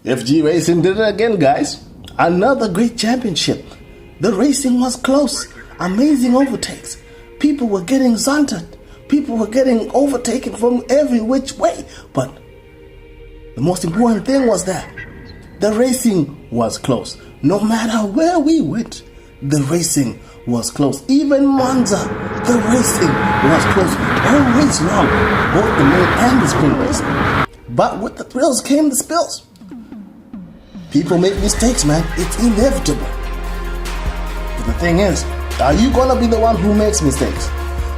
FG Racing did it again, guys. Another great championship. The racing was close. Amazing overtakes. People were getting zonted. People were getting overtaken from every which way. But the most important thing was that the racing was close. No matter where we went, the racing was close. Even Monza, the racing was close. All race long, both the main and the sprint race. But with the thrills came the spills. People make mistakes, man. It's inevitable. But the thing is, are you gonna be the one who makes mistakes?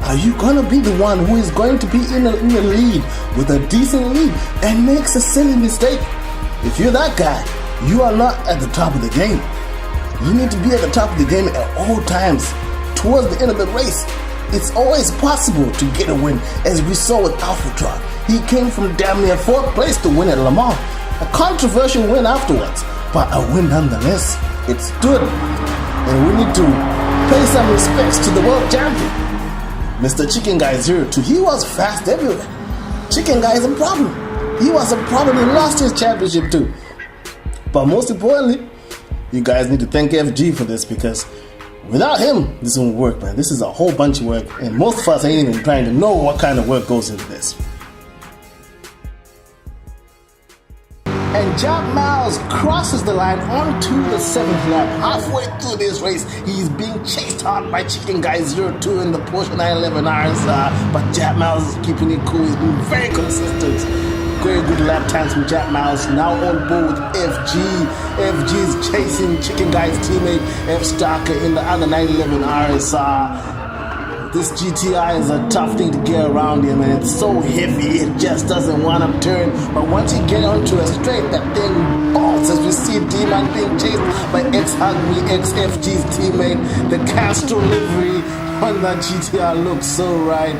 Are you gonna be the one who is going to be in the lead with a decent lead and makes a silly mistake? If you're that guy, you are not at the top of the game. You need to be at the top of the game at all times. Towards the end of the race, it's always possible to get a win, as we saw with AlphaTron. He came from damn near 4th place to win at Le Mans. A controversial win afterwards, but a win nonetheless. It stood, and we need to pay some respects to the world champion, Mr. Chicken Guy 02. He was fast everywhere. Chicken Guy is a problem. He was a problem and lost his championship too. But most importantly, you guys need to thank FG for this, because without him, this won't work, man. This is a whole bunch of work, and most of us ain't even trying to know what kind of work goes into this. And Jack Miles crosses the line onto the 7th lap. Halfway through this race, he's being chased hard by Chicken Guy 02 in the Porsche 911 RSR. But Jack Miles is keeping it cool. He's been very consistent. Very good lap times from Jack Miles. Now on board with FG. FG is chasing Chicken Guy's teammate F Starker in the other 911 RSR. This GTI is a tough thing to get around here, man. It's so heavy, it just doesn't want to turn. But once you get onto a straight, that thing bolts, as we see D-Man being chased by X-Hugmy, X-FG's teammate. The Castro livery on that GTI looks so right.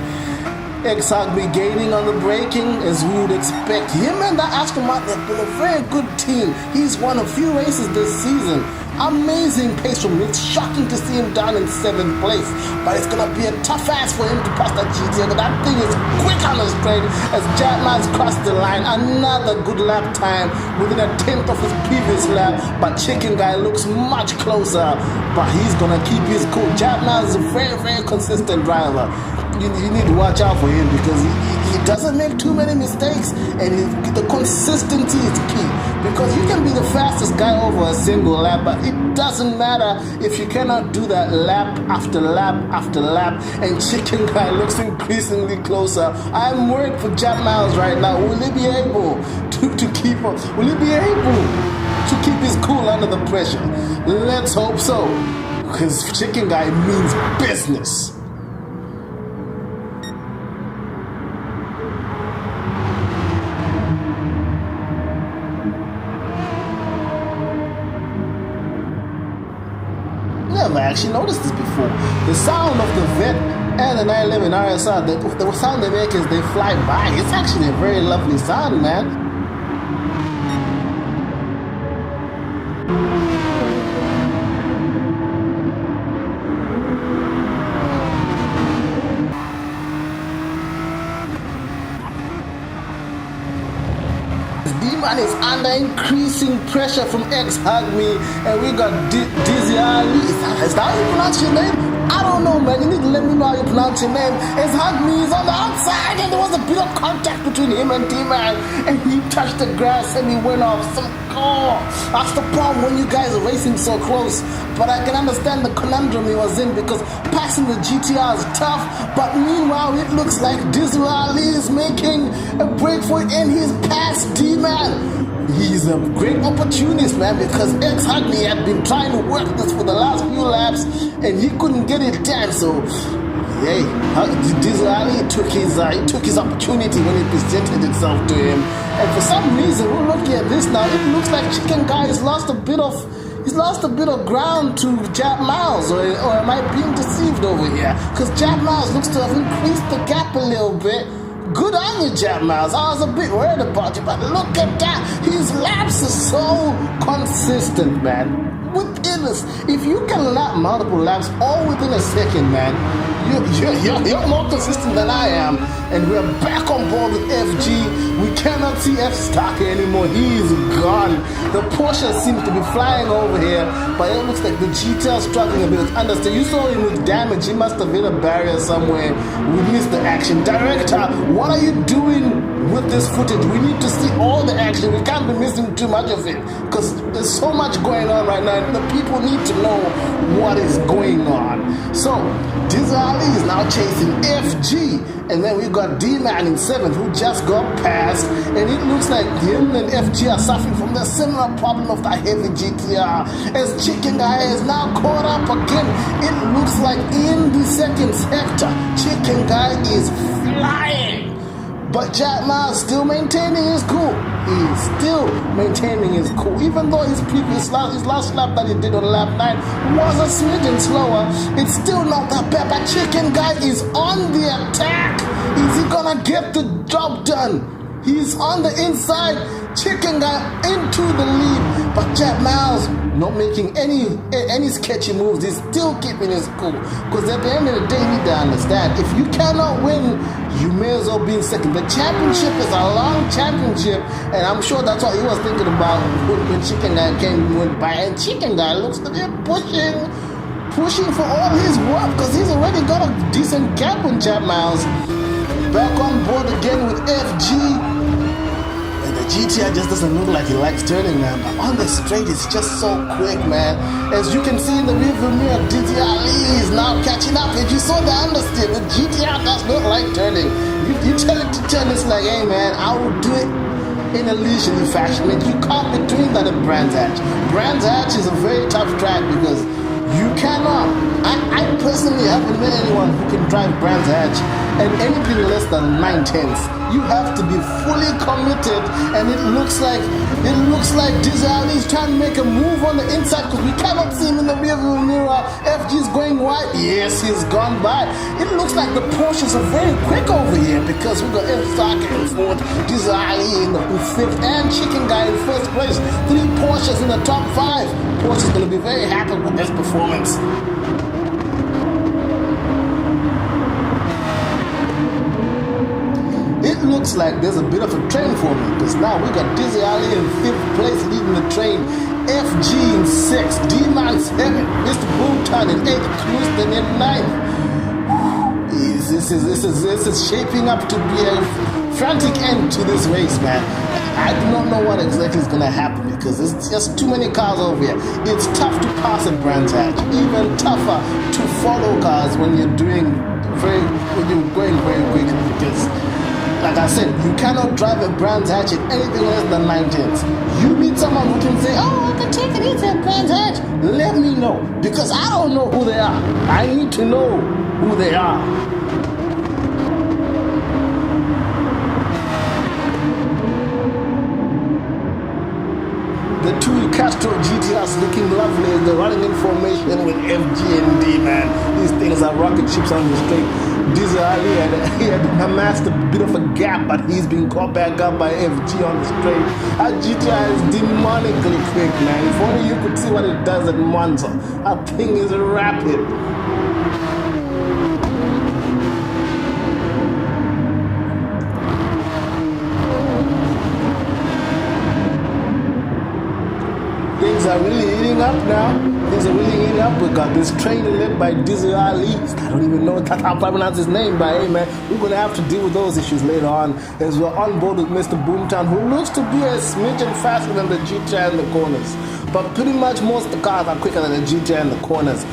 X-Hugmy gaining on the braking, as we would expect. Him and the Aston Martin have been a very good team. He's won a few races this season. Amazing pace from him. It's shocking to see him down in 7th place. But it's going to be a tough ass for him to pass that GTI. But that thing is quick on the straight as Jack Miles crossed the line. Another good lap time within a 10th of his previous lap. But Chicken Guy looks much closer. But he's going to keep his cool. Jack Miles is a very, very consistent driver. You need to watch out for him, because he doesn't make too many mistakes, and the consistency is key. Because you can be the fastest guy over a single lap, but it doesn't matter if you cannot do that lap after lap after lap. And Chicken Guy looks increasingly closer. I'm worried for Jack Miles right now. Will he be able to keep up? Will he be able to keep his cool under the pressure? Let's hope so, because Chicken Guy means business. Never actually noticed this before. The sound of the Vet and the 911 RSR, the sound they make as they fly by, it's actually a very lovely sound, man. D-Man is under increasing pressure from X-Hugmy, and we got Dizzy Ali. Is that how you pronounce your name? I don't know, man. You need to let me know how you pronounce your name. X-Hugmy is on the outside, and there was a bit of contact between him and D-Man, and he touched the grass and he went off. That's the problem when you guys are racing so close. But I can understand the conundrum he was in, because passing the GTR is tough. But meanwhile, it looks like Dizzy Ali is making a break for it, and he's past D-Man. He's a great opportunist, man, because X-Hugmy had been trying to work this for the last few laps, and he couldn't get it done. So, hey, Dizzy Ali took his opportunity when it presented itself to him. And for some reason, we're looking at this now. It looks like Chicken Guy has lost a bit of ground to Jack Miles, or am I being deceived over here? Because Jack Miles looks to have increased the gap a little bit. Good on you, Jack Miles. I was a bit worried about you, but look at that. His laps are so consistent, man. Within us, if you can lap multiple laps all within a second, man, You're more consistent than I am. And we're back on board with FG. We cannot see F Starker anymore. He is gone. The Porsche seems to be flying over here, but it looks like the GTR is struggling a bit with understeer. You saw him with damage. He must have hit a barrier somewhere. We missed the action. Director, what are you doing with this footage? We need to see all the action. We can't be missing too much of it because there's so much going on right now. And the people need to know what is going on. So, Dizali is now chasing FG. And then we got D-Man in 7th who just got passed. And it looks like him and FG are suffering from the similar problem of the heavy GTR. As Chicken Guy is now caught up again. It looks like in the second sector, Chicken Guy is flying. But Jack Miles still maintaining his cool. He's still maintaining his cool. Even though his last lap that he did on lap 9 was a smidgen slower, it's still not that bad. But Chicken Guy is on the attack. Is he gonna get the job done? He's on the inside. Chicken Guy into the lead. But Jack Miles not making any sketchy moves. He's still keeping his cool. Because at the end of the day, you need to understand, if you cannot win, you may as well be in second. The championship is a long championship, and I'm sure that's what he was thinking about when Chicken Guy came and went by. And Chicken Guy looks to be pushing for all his work, because he's already got a decent gap on Jack Miles. Back on board again with FG. And the GTR just doesn't look like he likes turning, man. But on the straight, it's just so quick, man. As you can see in the rearview mirror, DTR is now catching up. And you saw the understeer. The GTR does not like turning. You tell it to turn, it's like, hey, man, I will do it in a leisurely fashion. And you can't be doing that at Brands Hatch. Brands Hatch is a very tough track because you cannot. I personally haven't met anyone who can drive Brands Hatch and anything less than 9/10. You have to be fully committed, and it looks like Dizali is trying to make a move on the inside because we cannot see him in the rearview mirror. FG is going wide. Yes, he's gone by. It looks like the Porsches are very quick over here because we got F Starker in 4th, Dizali in 5th, and Chicken Guy in 1st place. 3 Porsches in the top 5. Porsche's going to be very happy with this performance. It looks like there's a bit of a train forming because now we got Dizzy Ali in 5th place leading the train, FG in 6th, D-Man 7th, Mr. Boomtown in 8th, Cruiston in 9th. This is shaping up to be a frantic end to this race, man. I do not know what exactly is going to happen because there's just too many cars over here. It's tough to pass at Brands Hatch, even tougher to follow cars when you're going very quick because, like I said, you cannot drive a Brands Hatch at anything less than 9/10. You meet someone who can say, oh, I can take it easy at Brands Hatch. Let me know, because I don't know who they are. I need to know who they are. The 2 Castro GTRs looking lovely as they're running in formation with FG and D, man. These things are rocket ships on the straight. Dizzy Ali had amassed a bit of a gap, but he's been caught back up by FG on the straight. Our GTR is demonically quick, man. If only you could see what it does at Monza. Our thing is rapid. Things are really heating up now. Things are really heating up. We got this train led by Dizzy Ali. I don't even know how to pronounce his name, but hey, man, we're going to have to deal with those issues later on as we're on board with Mr. Boomtown, who looks to be a smidgen faster than the GTR in the corners. But pretty much most of the cars are quicker than the GTR in the corners.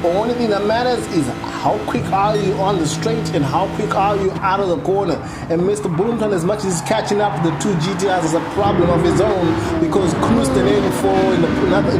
The only thing that matters is how quick are you on the straight and how quick are you out of the corner. And Mr. Boomtown, as much as he's catching up with the 2 GTRs, is a problem of his own because Cruiston 84 in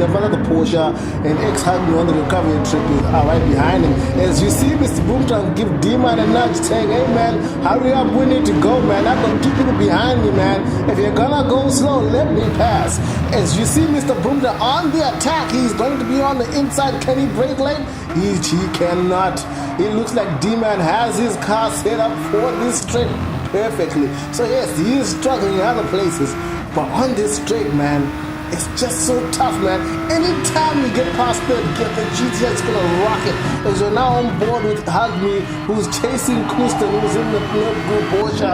another Porsche and X-Huggy on the recovery trip are right behind him. As you see Mr. Boomtown give D-Man a nudge saying, hey man, hurry up, we need to go, man. I've got 2 people behind me, man. If you're gonna go slow, let me pass. As you see Mr. Boomtown on the attack, he's going to be on the inside. Can he brake lane? He cannot. It looks like D-Man has his car set up for this straight perfectly. So yes, he is struggling in other places, but on this straight, man, It's just so tough, man. Anytime we get past third gear, the GTR is gonna rock it. As we're now on board with Hugme, who's chasing Kuston, who's in the NurbCrew Porsche.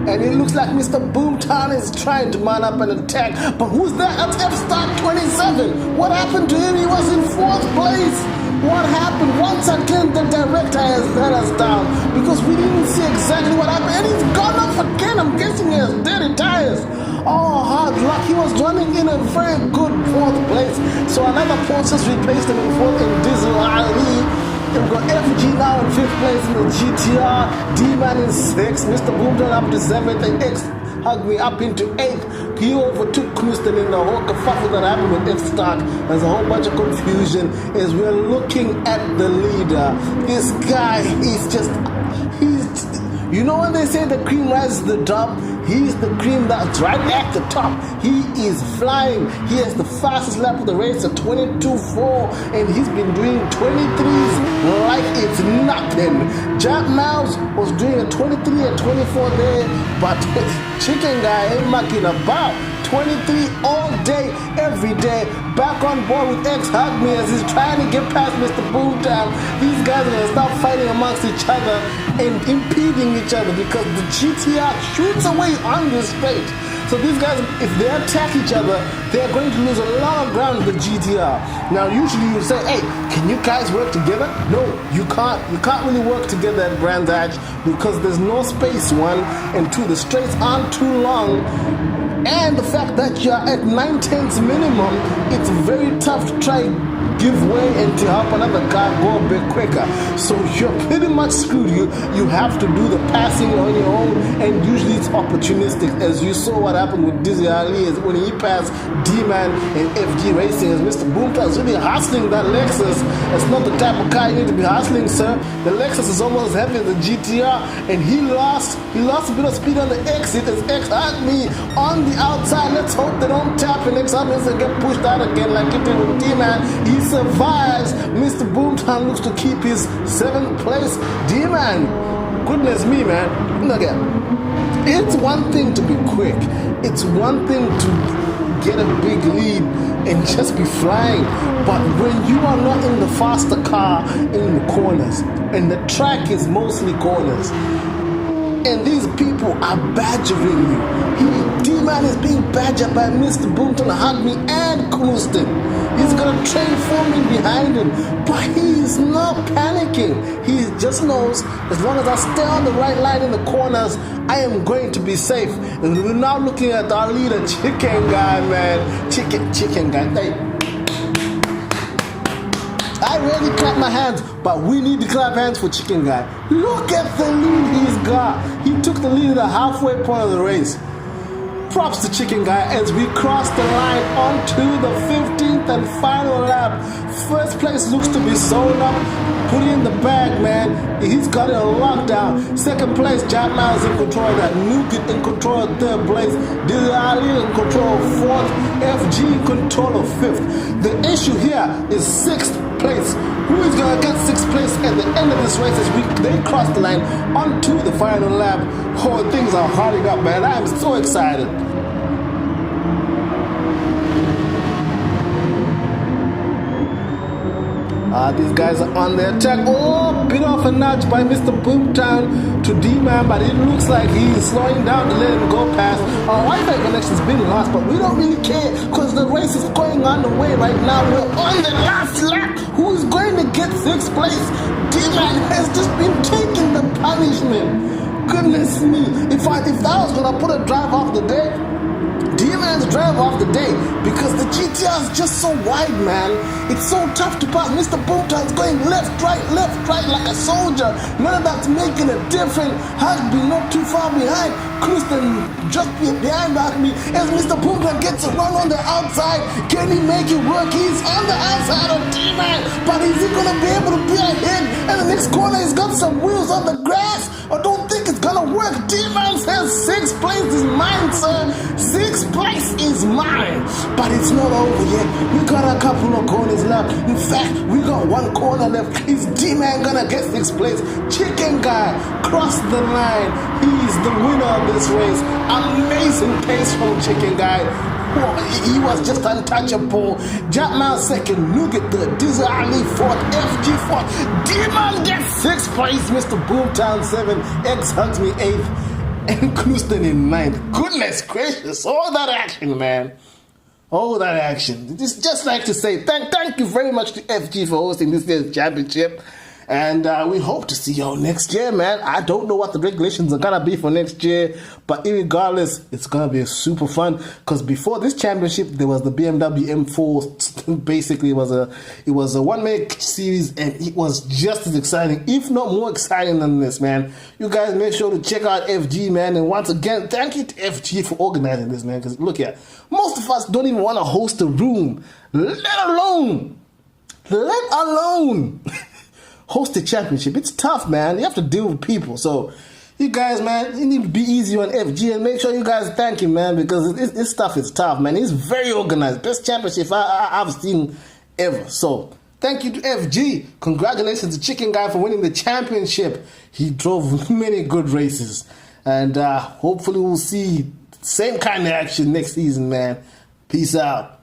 And it looks like Mr. Boomtown is trying to man up an attack. But who's that? That's F-Star27. What happened to him? He was in 4th place. What happened? Once again, the director has let us down because we didn't see exactly what happened. And he's gone off again. I'm guessing he has dirty tires. Oh, hard luck. He was running in a very good 4th place. So another Porsche replaced him in 4th in Diesel Ali. We've got FG now in 5th place in the GTR. D-Man in 6th. Mr. Boomtown up to 7th. And X Hugme up into 8th. He overtook Kuston in the whole kerfuffle that happened with F-Stock. There's a whole bunch of confusion as we're looking at the leader. This guy is just, you know when they say the cream rises to the top? He's the cream that's right at the top. He is flying. He has the fastest lap of the race at 22.4, and he's been doing 23s like it's nothing. Jack Miles was doing a 23 and 24 there, but Chicken Guy ain't mucking about. 23 all day, every day. Back on board with Hugme as he's trying to get past Mr. Boomtown. These guys are going to start fighting amongst each other and impeding each other because the GTR shoots away on the straight. So these guys, if they attack each other, they're going to lose a lot of ground with the GTR. Now, usually you say, hey, can you guys work together? No, you can't. You can't really work together at Brands Hatch because there's no space, 1, and 2, the straights aren't too long. And the fact that you're at 9/10 minimum, it's very tough to try give way and to help another car go a bit quicker. So you're pretty much screwed. You have to do the passing on your own, and usually it's opportunistic, as you saw what happened with Dizzy Ali is when he passed D-Man and FG Racing, as Mr. Boomtown is really hustling that Lexus. It's not the type of car you need to be hustling, sir. The Lexus is almost as heavy as the GTR, and he lost a bit of speed on the exit as Hugme on the outside. Let's hope they don't tap and Hugme doesn't get pushed out again like he did with D-Man. He survives. Mr. Boomtown looks to keep his 7th place. D-Man, goodness me, man. Look at, it's one thing to be quick. It's one thing to get a big lead and just be flying. But when you are not in the faster car in the corners, and the track is mostly corners, and these people are badgering you. D-Man is being badgered by Mr. Boomtown, Hugme, and Kuston. He's gonna train for me behind him, but he's not panicking. He just knows as long as I stay on the right line in the corners, I am going to be safe. And we're now looking at our leader, Chicken Guy, man. Chicken Guy. Hey. I rarely clap my hands, but we need to clap hands for Chicken Guy. Look at the lead he's got. He took the lead at the halfway point of the race. Props to Chicken Guy as we cross the line onto the 15th and final lap. First place looks to be sold up. Put it in the bag, man. He's got it on lockdown. Second place, Jack Miles in control of that. Nugget in control of 3rd place. Dizzy Ali in control of 4th. FG in control of 5th. The issue here is 6th place. Who is going to get 6th place at the end of this race as they cross the line onto the final lap? Oh, things are harding up, man. I am so excited. These guys are on their attack. Oh, bit off a nudge by Mr. Boomtown to D-Man, but it looks like he's slowing down to let him go past. Our Wi-Fi connection's been lost, but we don't really care because the race is going on the way right now. We're on the last lap. Who's going to get 6th place? D-Man has just been taking the punishment. Goodness me. If I was going to put a drive off the day, D-Man's drive off the day because the GTR is just so wide, man. It's so tough to pass. Mr. Boomtown's going left, right like a soldier. None of that's making a difference. Hugme not too far behind. Kuston just behind Hugme as Mr. Boomtown gets a run on the outside. Can he make it work? He's on the outside of D-Man, but is he gonna be able to be ahead? And the next corner, he's got some wheels on the grass. I don't think it's gonna work. D-Man says 6th place is mine, sir. 6th place is mine. But it's not over yet. We got a couple of corners left. In fact, we got 1 corner left. Is D-Man gonna get 6th place? Chicken Guy crossed the line. He's the winner of this race. Amazing pace from Chicken Guy. He was just untouchable. Jack Miles second, Nugget third, Dizzy Ali fourth, FG fourth, D-Man gets 6th place, Mr. Boomtown 7th, X Hugs Me 8th, and Knuston in 9th. Goodness gracious, all that action, man. All that action. It's just like to say thank you very much to FG for hosting this year's championship. And we hope to see y'all next year, man. I don't know what the regulations are gonna be for next year, but regardless, it's gonna be super fun. Because before this championship, there was the BMW M4. Basically, it was a one-man series, and it was just as exciting, if not more exciting than this, man. You guys make sure to check out FG, man. And once again, thank you to FG for organizing this, man. Because look here, most of us don't even want to host a room, let alone host a championship. It's tough, man. You have to deal with people. So, you guys, man, you need to be easy on FG and make sure you guys thank him, man, because this stuff is tough, man. He's very organized. Best championship I've seen ever. So, thank you to FG. Congratulations to Chicken Guy for winning the championship. He drove many good races. And hopefully we'll see same kind of action next season, man. Peace out.